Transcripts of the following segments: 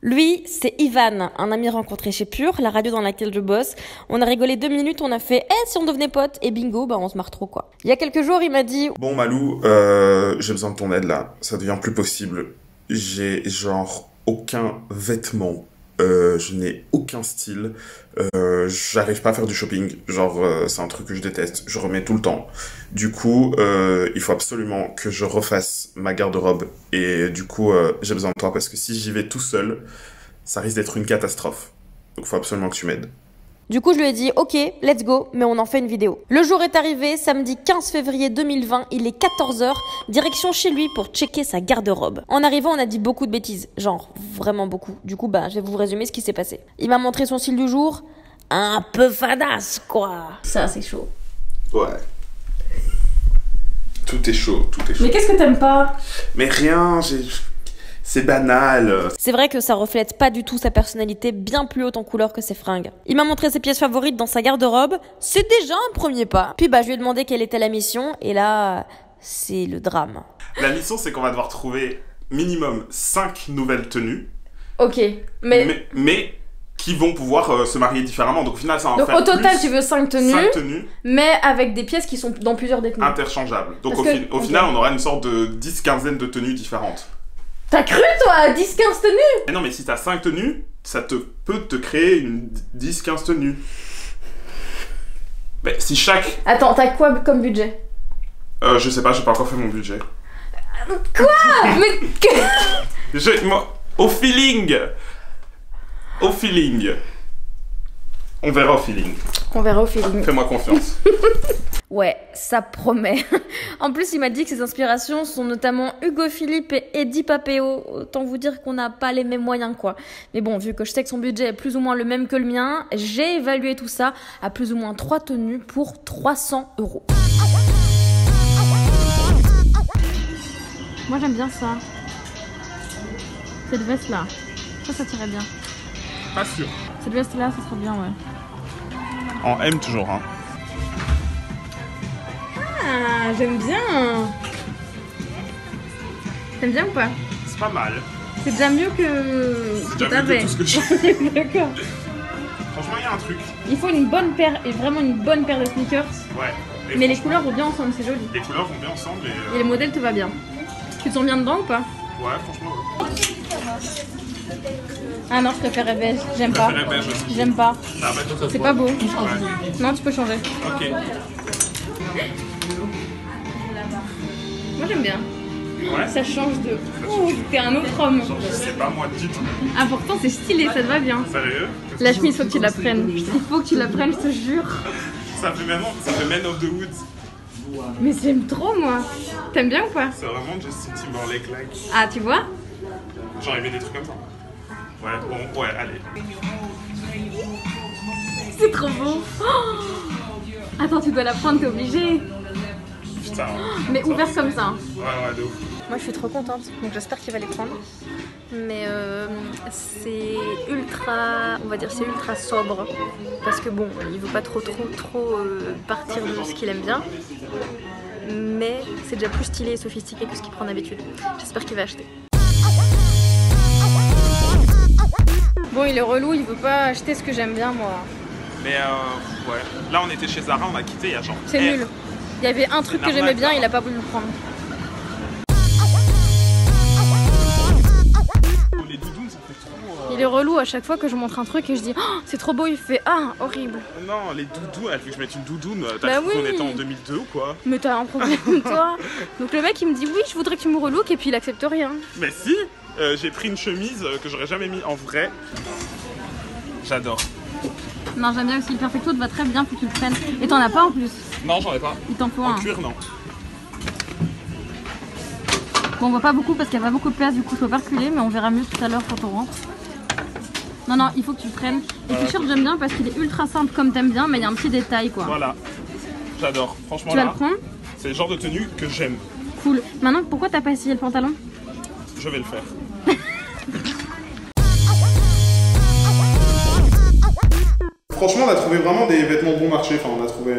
Lui, c'est Ivan, un ami rencontré chez Pure, la radio dans laquelle je bosse. On a rigolé 2 minutes, on a fait « si on devenait potes ?» et bingo, on se marre trop quoi. Il y a quelques jours, il m'a dit « Bon Malou, j'ai besoin de ton aide là, ça devient plus possible. J'ai genre aucun vêtement. Je n'ai aucun style, j'arrive pas à faire du shopping, genre c'est un truc que je déteste, je remets tout le temps. Du coup, il faut absolument que je refasse ma garde-robe et du coup, j'ai besoin de toi parce que si j'y vais tout seul, ça risque d'être une catastrophe. Donc il faut absolument que tu m'aides. Du coup, je lui ai dit « Ok, let's go, mais on en fait une vidéo. » Le jour est arrivé, samedi 15 février 2020, il est 14h, direction chez lui pour checker sa garde-robe. En arrivant, on a dit beaucoup de bêtises, genre vraiment beaucoup. Du coup, je vais vous résumer ce qui s'est passé. Il m'a montré son style du jour, un peu fadasse, quoi. Ça, c'est chaud. Ouais. Tout est chaud, tout est chaud. Mais qu'est-ce que t'aimes pas? Mais rien, c'est banal. C'est vrai que ça reflète pas du tout sa personnalité, bien plus haute en couleur que ses fringues. Il m'a montré ses pièces favorites dans sa garde-robe, c'est déjà un premier pas. Puis je lui ai demandé quelle était la mission, et là, c'est le drame. La mission, c'est qu'on va devoir trouver minimum 5 nouvelles tenues. Ok, mais qui vont pouvoir se marier différemment. Donc au final, ça va en faire au total, tu veux 5 tenues, 5 tenues, mais avec des pièces qui sont dans plusieurs détenues. Interchangeables. Donc au final, on aura une sorte de 10-15aine de tenues différentes. T'as cru, toi, 10-15 tenues? Mais non, mais si t'as 5 tenues, ça peut te créer une 10-15 tenues. Mais si chaque... Attends, t'as quoi comme budget? Je sais pas, j'ai pas encore fait mon budget. Quoi? Mais... Au feeling. On verra au feeling. On verra au feeling. Fais-moi confiance. Ouais, ça promet. En plus, il m'a dit que ses inspirations sont notamment Hugo Philippe et Eddie Papéo. Autant vous dire qu'on n'a pas les mêmes moyens, quoi. Mais bon, vu que je sais que son budget est plus ou moins le même que le mien, j'ai évalué tout ça à plus ou moins 3 tenues pour 300 €. Moi, j'aime bien ça. Cette veste-là. Ça tirait bien. Pas sûr. Cette veste-là, ça serait bien, ouais. En M toujours, hein. Ah, j'aime bien. T'aimes bien ou pas? C'est pas mal. C'est déjà mieux que t'avais. Tout ce que j'ai. D'accord. Franchement, il y a un truc. Il faut une bonne paire, et vraiment une bonne paire de sneakers. Ouais. Mais les couleurs vont bien ensemble, c'est joli. Les couleurs vont bien ensemble et... Et le modèle te va bien. Tu te sens bien dedans ou pas? Ouais, franchement, ouais. Ah non, je préférais beige. J'aime pas. Beige aussi. J'aime pas. Ah, c'est pas beau. Ouais. Non, tu peux changer. Ok. Moi j'aime bien. Ouais. Ça change de... Oh, t'es un autre homme. Je sais pas moi du tout. Ah pourtant c'est stylé, ça te va bien. Sérieux? La chemise, faut que tu la prennes. Il faut que tu la prennes, je te jure. Ça fait Man of the Woods. Mais j'aime trop moi. T'aimes bien ou pas? C'est vraiment Justin Timberlake-like. Ah tu vois? Genre il met des trucs comme ça. Ouais, bon, ouais, allez. C'est trop beau. Oh, attends, tu dois la prendre, t'es obligée. Putain. Mais ouvert comme ça. Ouais, de ouf. Moi je suis trop contente, donc j'espère qu'il va les prendre. Mais c'est ultra, on va dire c'est ultra sobre. Parce que bon, il veut pas trop partir de ce qu'il aime bien. Mais c'est déjà plus stylé et sophistiqué que ce qu'il prend d'habitude. J'espère qu'il va acheter. Bon, il est relou, il veut pas acheter ce que j'aime bien moi. Mais ouais. Là on était chez Zara, on a quitté il y a genre... C'est nul. Il y avait un truc que j'aimais bien, il a pas voulu le prendre. Les doudounes, ça fait trop... Il est relou à chaque fois que je montre un truc et je dis oh, c'est trop beau, il fait ah, horrible. Non, les doudounes, elle veut que je mette une doudoune. T'as Bah cru qu'on était en 2002 ou quoi? Mais t'as un problème toi. Donc le mec il me dit oui, je voudrais que tu me relooks et puis il accepte rien. Mais si, j'ai pris une chemise que j'aurais jamais mis en vrai. J'adore. Non, j'aime bien aussi le perfecto, te va très bien, faut que tu le prennes. Et t'en as pas en plus? Non, j'en ai pas. Il t'en faut en un. En cuir, non. Bon, on voit pas beaucoup parce qu'il y a pas beaucoup de place, du coup je peux pas reculer, mais on verra mieux tout à l'heure quand on rentre. Non, il faut que tu le prennes. Et le t-shirt j'aime bien parce qu'il est ultra simple comme t'aimes bien, mais il y a un petit détail quoi. Voilà, j'adore. Franchement, tu vas le prendre? C'est le genre de tenue que j'aime. Cool. Maintenant, pourquoi t'as pas essayé le pantalon? Je vais le faire. Franchement, on a trouvé vraiment des vêtements bon marché, enfin on a trouvé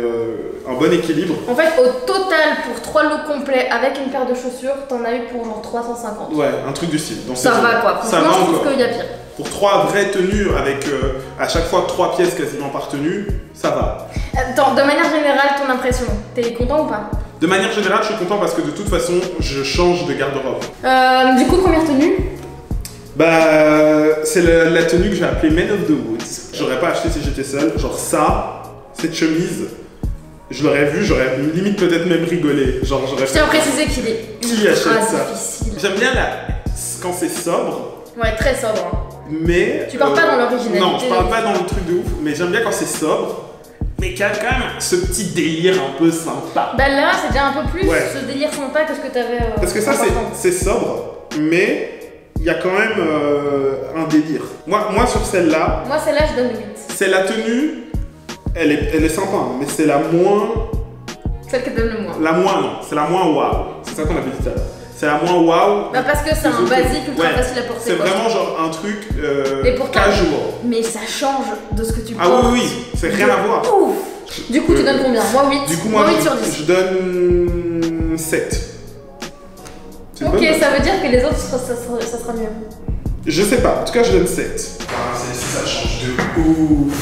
un bon équilibre. En fait, au total, pour 3 looks complets avec une paire de chaussures, t'en as eu pour genre 350. Ouais, un truc du style. Donc ça va quoi, franchement je trouve qu'il y a pire. Pour 3 vraies tenues avec à chaque fois 3 pièces quasiment par tenue, ça va. Attends, de manière générale, ton impression, t'es content ou pas? De manière générale, je suis content parce que de toute façon, je change de garde-robe. Du coup, première tenue? Bah, c'est la tenue que j'ai appelée Men of the Woods. J'aurais pas acheté si j'étais seul. Genre ça, cette chemise, je l'aurais vue, j'aurais limite peut-être même rigolé. Genre j'aurais. Je tiens à préciser qu'il est Qui achète ça? difficile. J'aime bien quand c'est sobre. Ouais, très sobre. Hein. Mais. Tu pars pas dans l'originalité. Non, je parle pas dans le truc de ouf, mais j'aime bien quand c'est sobre. Mais qu'il y a quand même ce petit délire un peu sympa. Bah là, c'est déjà un peu plus ce délire sympa que ce que t'avais. Parce que ça, c'est sobre, mais il y a quand même un délire. Moi sur celle-là. Moi, celle-là, je donne 8. C'est la tenue, elle est sympa, hein, mais c'est la moins. Celle qui donne le moins. La moins, non, c'est la moins waouh. C'est ça qu'on avait dit tout à l'heure. C'est la moins waouh. Bah parce que c'est un basique ultra facile à porter. C'est vraiment genre un truc pourtant, casual. Mais ça change de ce que tu portes. Ah oui, c'est rien à voir. Ouf. Du coup, tu donnes combien? Moi 8. Du coup, moi 8 sur 10. Je donne 7. Ok, ça veut dire que les autres, ça sera mieux. Je sais pas, en tout cas, je donne 7. Ah, celle-ci, ça change de ouf.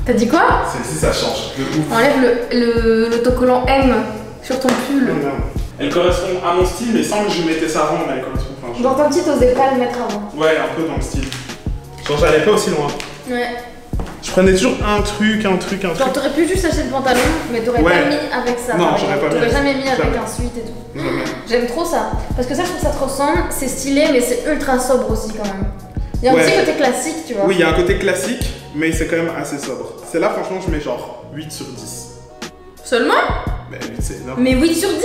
T'as dit quoi? Celle-ci, ça change de ouf. Enlève l'autocollant M sur ton pull. Non. Elle correspond à mon style, mais sans que je mettais ça avant, mais elle correspond pas. Genre ton petit, t'osais pas le mettre avant. Ouais, un peu dans le style. Genre, j'allais pas aussi loin. Ouais. Je prenais toujours un truc. Genre, t'aurais pu juste acheter le pantalon, mais t'aurais pas mis avec ça. Non, j'aurais pas mis. T'aurais jamais mis avec un sweat et tout. Jamais. J'aime trop ça. Parce que ça, je trouve que ça te ressemble. C'est stylé, mais c'est ultra sobre aussi quand même. Il y a un petit côté classique, tu vois. Oui, il y a un côté classique, mais c'est quand même assez sobre. Celle-là, franchement, je mets genre 8 sur 10. Seulement? Mais 8, c'est énorme. Mais 8 sur 10?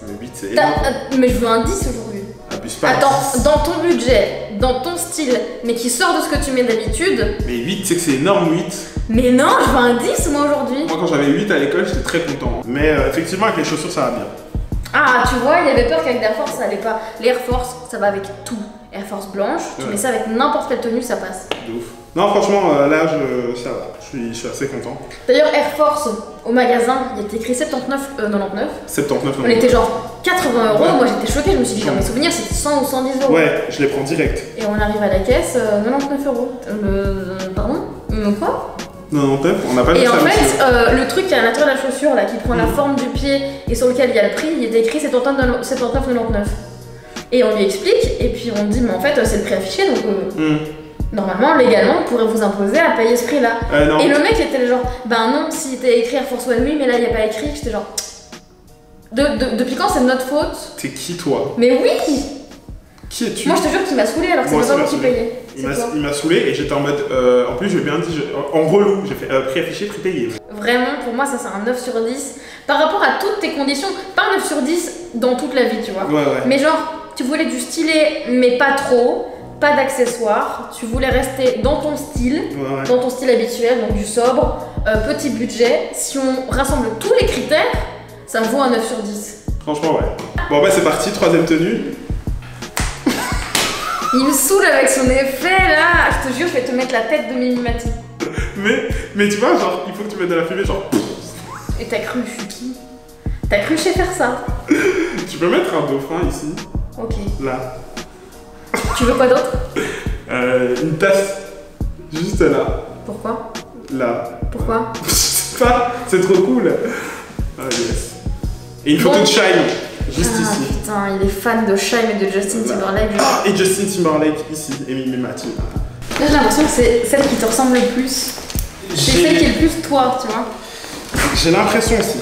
Mais 8, c'est énorme. Mais je veux un 10 aujourd'hui. Abuse pas. Attends, dans ton budget, dans ton style, mais qui sort de ce que tu mets d'habitude. Mais 8, c'est que c'est énorme, 8. Mais non, je veux un 10 moi aujourd'hui. Moi, quand j'avais 8 à l'école, j'étais très content. Mais effectivement, avec les chaussures, ça va bien. Ah, tu vois, il y avait peur qu'avec Air Force, ça allait pas. Les Air Force, ça va avec tout. Air Force blanche, tu mets ça avec n'importe quelle tenue, ça passe. De ouf. Non, franchement, là, ça va. Je suis assez content. D'ailleurs, Air Force, au magasin, il était écrit 79,99. 79,99. On était genre 80 €. Ouais. Moi, j'étais choquée. Je me suis dit, dans mes souvenirs, c'était 100 ou 110 €. Ouais, je les prends direct. Et on arrive à la caisse, 99 €. Pardon? Quoi? 99, on n'a pas vu ça. Et en fait, le truc qui est à l'intérieur de la chaussure, là, qui prend la forme du pied et sur lequel il y a le prix, il était écrit 79,99. Et on lui explique, et puis on dit, mais en fait, c'est le prix affiché, donc normalement, légalement, on pourrait vous imposer à payer ce prix-là. Et le mec était genre, ben non, s'il était écrit Air Force One, oui, mais là, il n'y a pas écrit. J'étais genre, depuis quand c'est de notre faute? T'es qui, toi? Mais oui! Qui es-tu? Moi, je te jure qu'il m'a saoulé alors que c'est pas moi qui payais. Il m'a saoulé et j'étais en mode. En plus, j'ai bien dit, en relou, j'ai fait prix affiché, prix payé. Vraiment, pour moi, ça c'est un 9 sur 10. Par rapport à toutes tes conditions, pas un 9 sur 10 dans toute la vie, tu vois. Ouais. Mais genre, tu voulais du stylé, mais pas trop, pas d'accessoires. Tu voulais rester dans ton style, dans ton style habituel, donc du sobre, petit budget. Si on rassemble tous les critères, ça me vaut un 9 sur 10. Franchement, ouais. Bon, bah, c'est parti, troisième tenue. Il me saoule avec son effet là. Je te jure, je vais te mettre la tête de Mimi Mati. mais tu vois, genre, il faut que tu mettes de la fumée, genre. Et t'as cru, je suis qui? T'as cru je sais faire ça? Tu peux mettre un dauphin ici. Ok. Là. Tu veux quoi d'autre? Une tasse. Juste là. Pourquoi? Là. Pourquoi? Je sais pas, c'est trop cool. Ah, yes. Et une photo de Shine. Juste ici. Putain, il est fan de Shine et de Justin Timberlake. Ah, et Justin Timberlake ici, et Mimi Mati. Là, j'ai l'impression que c'est celle qui te ressemble le plus. C'est celle qui est le plus toi, tu vois. J'ai l'impression aussi.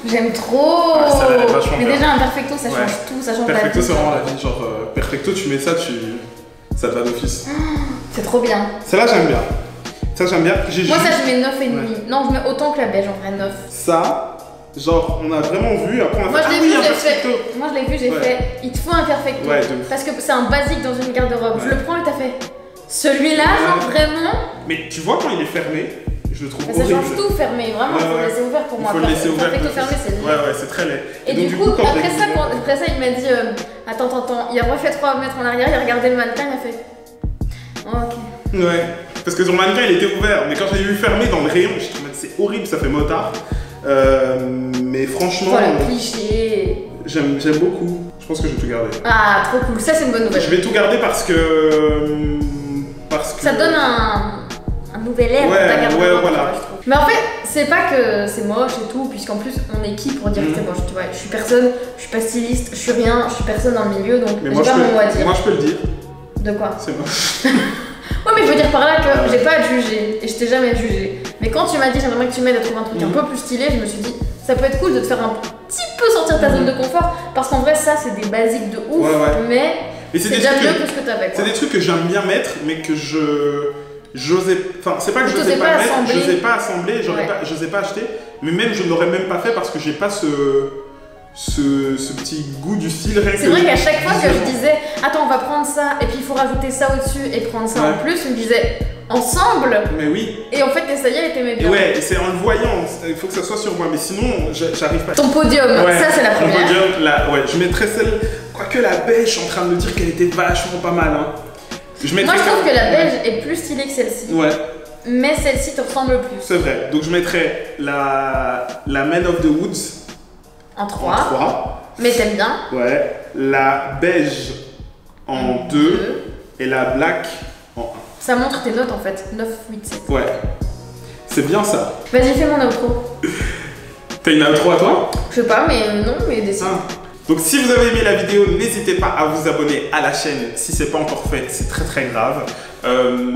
J'aime trop. Ah, ça va être vachement mais bien. déjà, un perfecto, ça change tout, ça change perfecto, la vie. c'est vraiment la vie. Genre, perfecto, tu mets ça, ça te va d'office. C'est trop bien. Celle-là, j'aime bien. Ça, j'aime bien. Moi, ça, je mets 9,5. Non, je mets autant que la beige, en vrai, 9. Ça, genre, on a vraiment vu. Après, on a Moi, fait, je l'ai vu, un j'ai perfecto. fait. Moi, je l'ai vu, j'ai fait. Il te faut un perfecto. Ouais, de ouf. Parce que c'est un basique dans une garde-robe. Je le prends et t'as fait. Celui-là, genre, vraiment. Mais tu vois, quand il est fermé, je le trouve Ça horrible. change tout fermé, vraiment, il faut le laisser ouvert pour moi. Il faut le laisser ouvert. Perfecto fermé, c'est laid. Ouais, c'est très laid. Et donc, du coup, quand après ça, il m'a dit attends, il a refait 3 mètres en arrière, il a regardé le mannequin, il a fait oh, ok. Ouais, parce que son mannequin il était ouvert, mais quand j'ai vu fermé dans le rayon, j'étais en mode c'est horrible, ça fait motard. Mais franchement. Voilà, cliché. J'aime beaucoup. Je pense que je vais tout garder. Ah, trop cool. Ça, c'est une bonne nouvelle. Je vais tout garder parce que... Ça donne un nouvel air ouais, dans ta garde-robe, ouais, voilà. je trouve. Mais en fait, c'est pas que c'est moche et tout, puisqu'en plus, on est qui pour dire que c'est moche, tu vois. Je suis personne, je suis pas styliste, je suis rien, je suis personne dans le milieu, donc j'ai pas mon mot à dire. Moi, je peux le dire. De quoi? C'est moche. Ouais, mais je veux dire par là que j'ai pas à te juger, et je t'ai jamais jugé. Mais quand tu m'as dit j'aimerais que tu m'aides à trouver un truc un peu plus stylé, je me suis dit ça peut être cool de te faire un petit peu sortir ta zone de confort, parce qu'en vrai ça c'est des basiques de ouf, mais c'est déjà mieux que ce que t'avais. C'est des trucs que j'aime bien mettre, mais que j'osais, enfin c'est pas que j'osais pas mettre, j'osais pas assembler, j'osais pas acheter, mais même je n'aurais même pas fait parce que j'ai pas ce petit goût du style. C'est vrai qu'à chaque fois que je disais attends on va prendre ça et puis il faut rajouter ça au-dessus et prendre ça en plus, on me disait ensemble. Mais oui. Et en fait t'essayais et t'aimais bien. Ouais, c'est en le voyant, il faut que ça soit sur moi, mais sinon j'arrive pas. Ton podium, ça c'est la première. Ton podium, là, ouais, je mettrais celle, quoique la beige, je suis en train de me dire qu'elle était vachement pas mal. Hein. Moi je trouve que la beige est plus stylée que celle-ci. Ouais. Mais celle-ci te ressemble plus. C'est vrai, donc je mettrais la Man of the Woods. En 3. Mais t'aimes bien. Ouais. La beige en 2 et la black en 1. Ça montre tes notes en fait. 9, 8, 7. Ouais. C'est bien ça. Vas-y, fais mon outro. T'as une outro à toi? Je sais pas, mais non, mais décide. Donc si vous avez aimé la vidéo, n'hésitez pas à vous abonner à la chaîne si c'est pas encore fait, c'est très grave.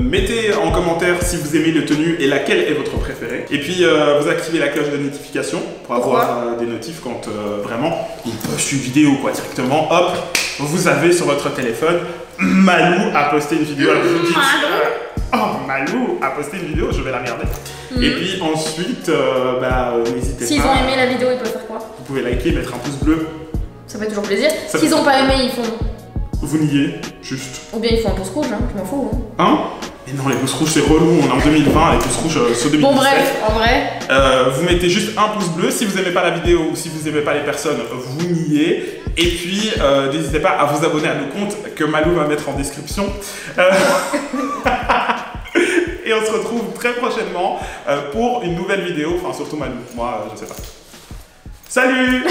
Mettez en commentaire si vous aimez les tenues et laquelle est votre préférée. Et puis vous activez la cloche de notification pour avoir des notifs quand vraiment il poste une vidéo quoi directement. Hop, vous avez sur votre téléphone Malou a posté une vidéo. Alors vous dites oh Malou a posté une vidéo, je vais la regarder. Et puis ensuite n'hésitez pas. S'ils ont aimé la vidéo, ils peuvent faire quoi? Vous pouvez liker, mettre un pouce bleu. Ça fait toujours plaisir. S'ils ont pas aimé, ils font. Vous niez, juste. Ou bien ils font un pouce rouge, hein, je m'en fous. Hein? Mais non, les pouces rouges c'est relou, on est en 2020, les pouces rouges c'est 2017. Bon bref, en vrai. Vous mettez juste un pouce bleu, si vous aimez pas la vidéo ou si vous aimez pas les personnes, vous niez. Et puis n'hésitez pas à vous abonner à nos comptes que Malou va mettre en description. Et on se retrouve très prochainement pour une nouvelle vidéo, enfin surtout Malou, moi je sais pas. Salut.